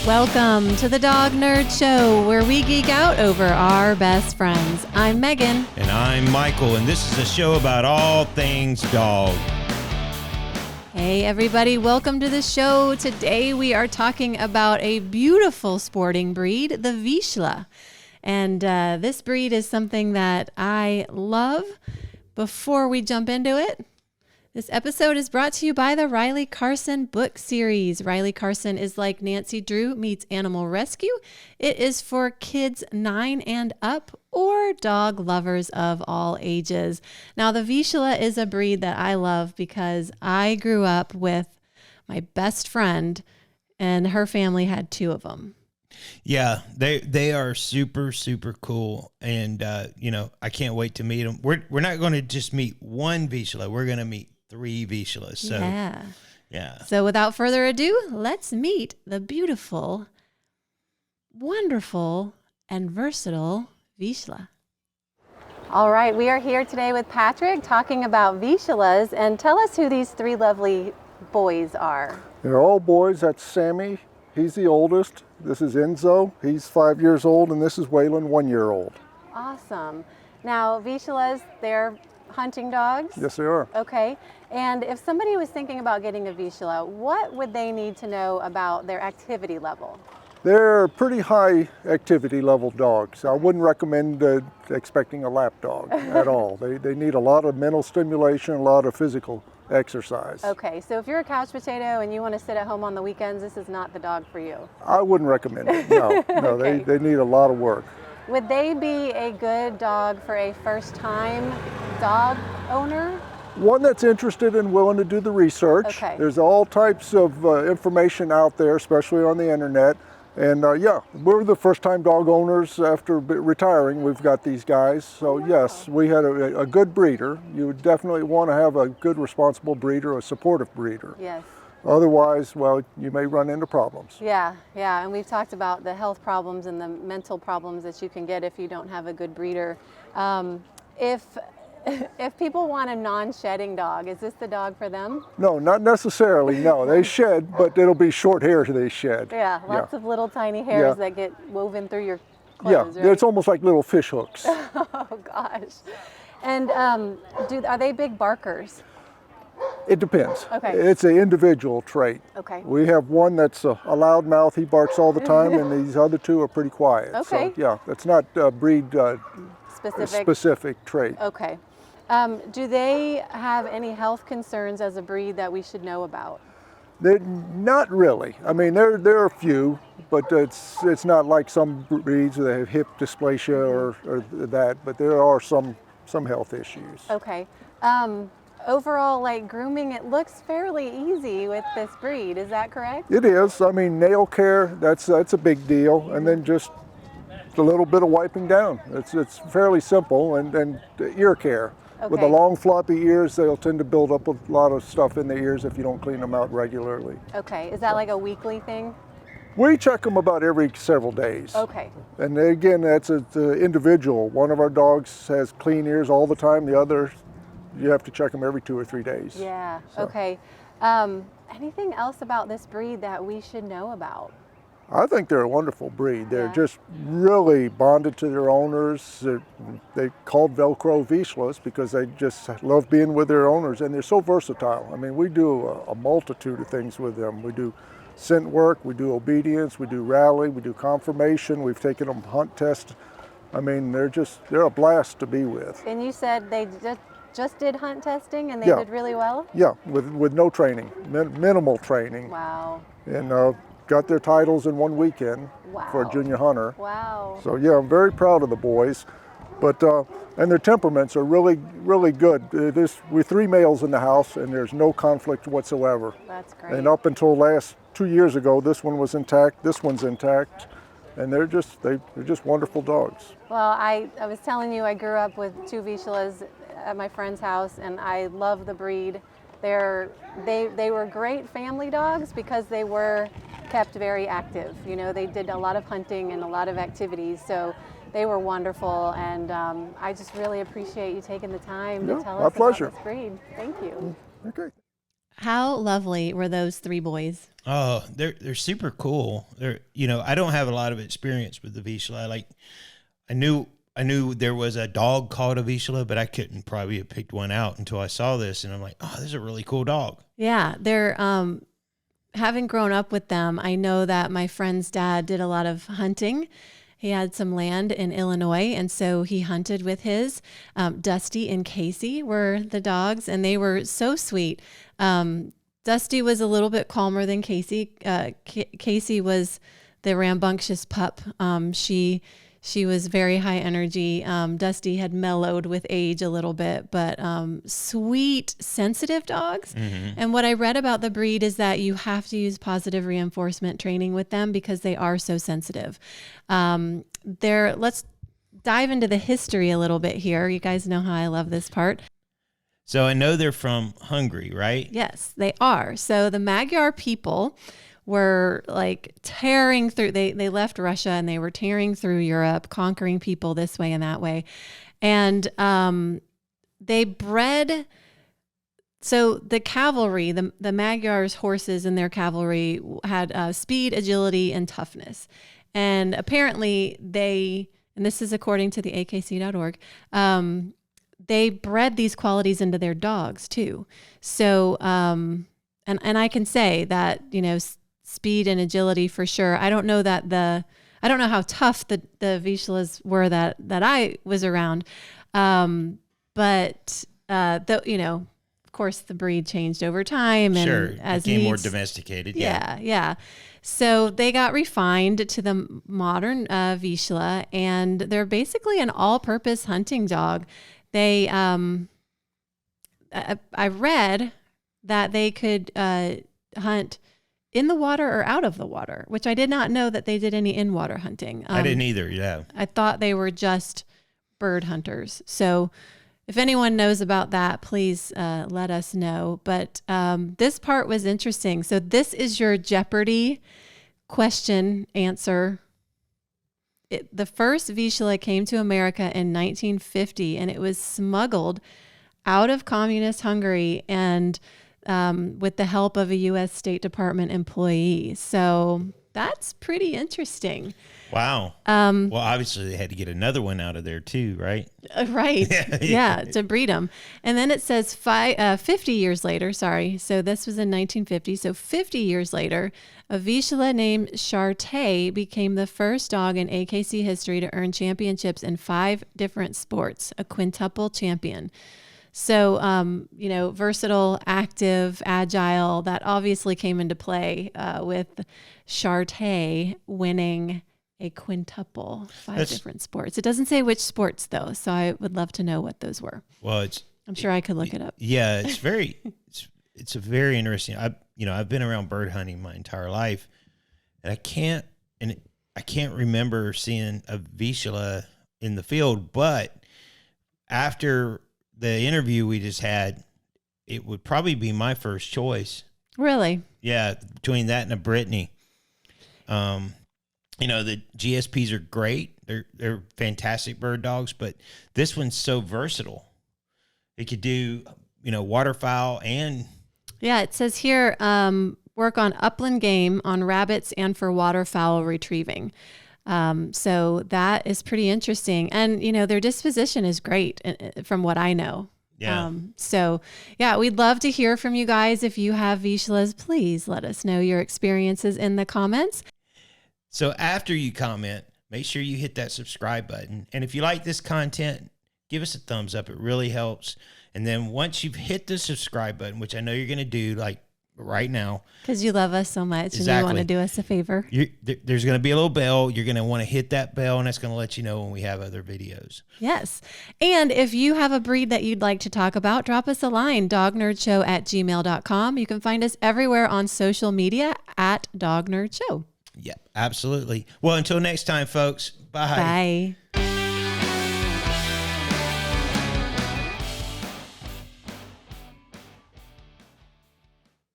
Welcome to the Dog Nerd Show, where we geek out over our best friends. I'm Megan. And I'm Michael, and this is a show about all things dog. Hey everybody, welcome to the show. Today we are talking about a beautiful sporting breed, the Vizsla. And this breed is something that I love. Before we jump into it, this episode is brought to you by the Riley Carson book series. Riley Carson is like Nancy Drew meets Animal Rescue. It is for kids 9 and up or dog lovers of all ages. Now, the Vizsla is a breed that I love because I grew up with my best friend and her family had 2 of them. Yeah, they are super, super cool. And, I can't wait to meet them. We're not going to just meet one Vizsla. We're going to meet 3 Vizslas. So, yeah. So without further ado, let's meet the beautiful, wonderful, and versatile Vizsla. All right, we are here today with Patrick talking about Vizslas, and tell us who these 3 lovely boys are. They're all boys. That's Sammy. He's the oldest. This is Enzo. He's 5 years old, and this is Waylon, 1 year old. Awesome. Now, Vizslas, they're hunting dogs? Yes, they are. Okay. And if somebody was thinking about getting a Vizsla, what would they need to know about their activity level? They're pretty high activity level dogs. I wouldn't recommend expecting a lap dog at all. They need a lot of mental stimulation, a lot of physical exercise. Okay, so if you're a couch potato and you want to sit at home on the weekends, this is not the dog for you. I wouldn't recommend it, no. Okay. They need a lot of work. Would they be a good dog for a first-time dog owner? One that's interested and willing to do the research. Okay. There's all types of information out there, especially on the internet. And we're the first-time dog owners after retiring. We've got these guys. So yes, we had a good breeder. You would definitely want to have a good, responsible breeder, a supportive breeder. Yes. Otherwise, well, you may run into problems. Yeah, and we've talked about the health problems and the mental problems that you can get if you don't have a good breeder. If people want a non-shedding dog, is this the dog for them? No, not necessarily, no. They shed, but it'll be short hair they shed. Yeah, lots of little tiny hairs that get woven through your clothes, Yeah, right? it's almost like little fish hooks. Oh, gosh. And are they big barkers? It depends. Okay. It's an individual trait. Okay. We have one that's a loud mouth, he barks all the time, and these other 2 are pretty quiet. Okay. So, yeah, it's not a breed specific trait. Okay. Do they have any health concerns as a breed that we should know about? They're not really. I mean, there are a few, but it's not like some breeds that have hip dysplasia or that, but there are some health issues. Okay. Overall, like grooming, it looks fairly easy with this breed. Is that correct? It is. I mean, nail care, that's a big deal, and then just a little bit of wiping down. It's fairly simple, and ear care. Okay. With the long floppy ears, they'll tend to build up a lot of stuff in the ears if you don't clean them out regularly. Okay, is that like a weekly thing? We check them about every several days. Okay. And again, that's an individual. One of our dogs has clean ears all the time. The other, you have to check them every 2 or 3 days. Yeah, So. okay. Anything else about this breed that we should know about? I think they're a wonderful breed. They're Yeah. just really bonded to their owners. They're called Velcro Vizslas because they just love being with their owners, and they're so versatile. I mean, we do a multitude of things with them. We do scent work, we do obedience, we do rally, we do conformation. We've taken them hunt test. I mean, they're a blast to be with. And you said they just did hunt testing and they Yeah. did really well? Yeah, with no training, minimal training, Wow. and got their titles in 1 weekend for a Wow. junior hunter. Wow. So yeah, I'm very proud of the boys, but and their temperaments are really, really good. We're 3 males in the house, and there's no conflict whatsoever. That's great. And up until 2 years ago, this one was intact, this one's intact, and they're just wonderful dogs. Well, I was telling you I grew up with 2 Vizslas at my friend's house, and I love the breed. They were great family dogs because they were kept very active. You know, they did a lot of hunting and a lot of activities, so they were wonderful, and I just really appreciate you taking the time to tell us about this breed. Thank you. Okay. How lovely were those 3 boys? Oh, they're super cool. I don't have a lot of experience with the Vizsla. Like, I knew there was a dog called a Vizsla, but I couldn't probably have picked one out until I saw this, and I'm like, oh, this is a really cool dog. Yeah, they're having grown up with them, I know that my friend's dad did a lot of hunting. He had some land in Illinois, and so he hunted with his. Dusty and Casey were the dogs, and they were so sweet. Dusty was a little bit calmer than Casey. Casey was the rambunctious pup. She was very high energy. Dusty had mellowed with age a little bit, but sweet, sensitive dogs. Mm-hmm. And what I read about the breed is that you have to use positive reinforcement training with them because they are so sensitive. Let's dive into the history a little bit here. You guys know how I love this part. So I know they're from Hungary, right? Yes, they are. So the Magyar people were like tearing through, they left Russia and they were tearing through Europe, conquering people this way and that way. And they bred, so the cavalry, the Magyars' horses and their cavalry had speed, agility, and toughness. And apparently and this is according to the akc.org, they bred these qualities into their dogs too. So, and I can say that, speed and agility for sure. I don't know how tough the Vizslas were that I was around. But of course the breed changed over time and sure, as became more domesticated. Yeah. So they got refined to the modern Vizsla, and they're basically an all-purpose hunting dog. They, I read that they could hunt in the water or out of the water, which I did not know that they did any in-water hunting. I didn't either, yeah. I thought they were just bird hunters. So if anyone knows about that, please let us know. But this part was interesting. So this is your Jeopardy question answer. The first Vizsla came to America in 1950, and it was smuggled out of communist Hungary and with the help of a U.S. State Department employee. So that's pretty interesting. Wow. Well, obviously they had to get another one out of there too, right? Right. Yeah, to breed them. And then it says 50 years later, sorry. So this was in 1950. So 50 years later, a Vizsla named Charté became the first dog in AKC history to earn championships in 5 different sports, a quintuple champion. So, versatile, active, agile, that obviously came into play with Charté winning a quintuple, 5 different sports. It doesn't say which sports though, so I would love to know what those were. Well, I'm sure I could look it up. Yeah, it's a very interesting. I've been around bird hunting my entire life, and I can't remember seeing a Vizsla in the field, but after the interview we just had, it would probably be my first choice. Really? Yeah, between that and a Brittany. The GSPs are great. They're fantastic bird dogs, but this one's so versatile. It could do, waterfowl and... Yeah, it says here, work on upland game, on rabbits, and for waterfowl retrieving. So that is pretty interesting. And, their disposition is great from what I know. Yeah. We'd love to hear from you guys. If you have Vizslas, please let us know your experiences in the comments. So after you comment, make sure you hit that subscribe button. And if you like this content, give us a thumbs up. It really helps. And then once you've hit the subscribe button, which I know you're going to do like right now. Because you love us so much. Exactly. And you want to do us a favor. There's going to be a little bell. You're going to want to hit that bell, and that's going to let you know when we have other videos. Yes. And if you have a breed that you'd like to talk about, drop us a line, dognerdshow@gmail.com. You can find us everywhere on social media @dognerdshow. Yeah, absolutely. Well, until next time, folks. Bye. Bye.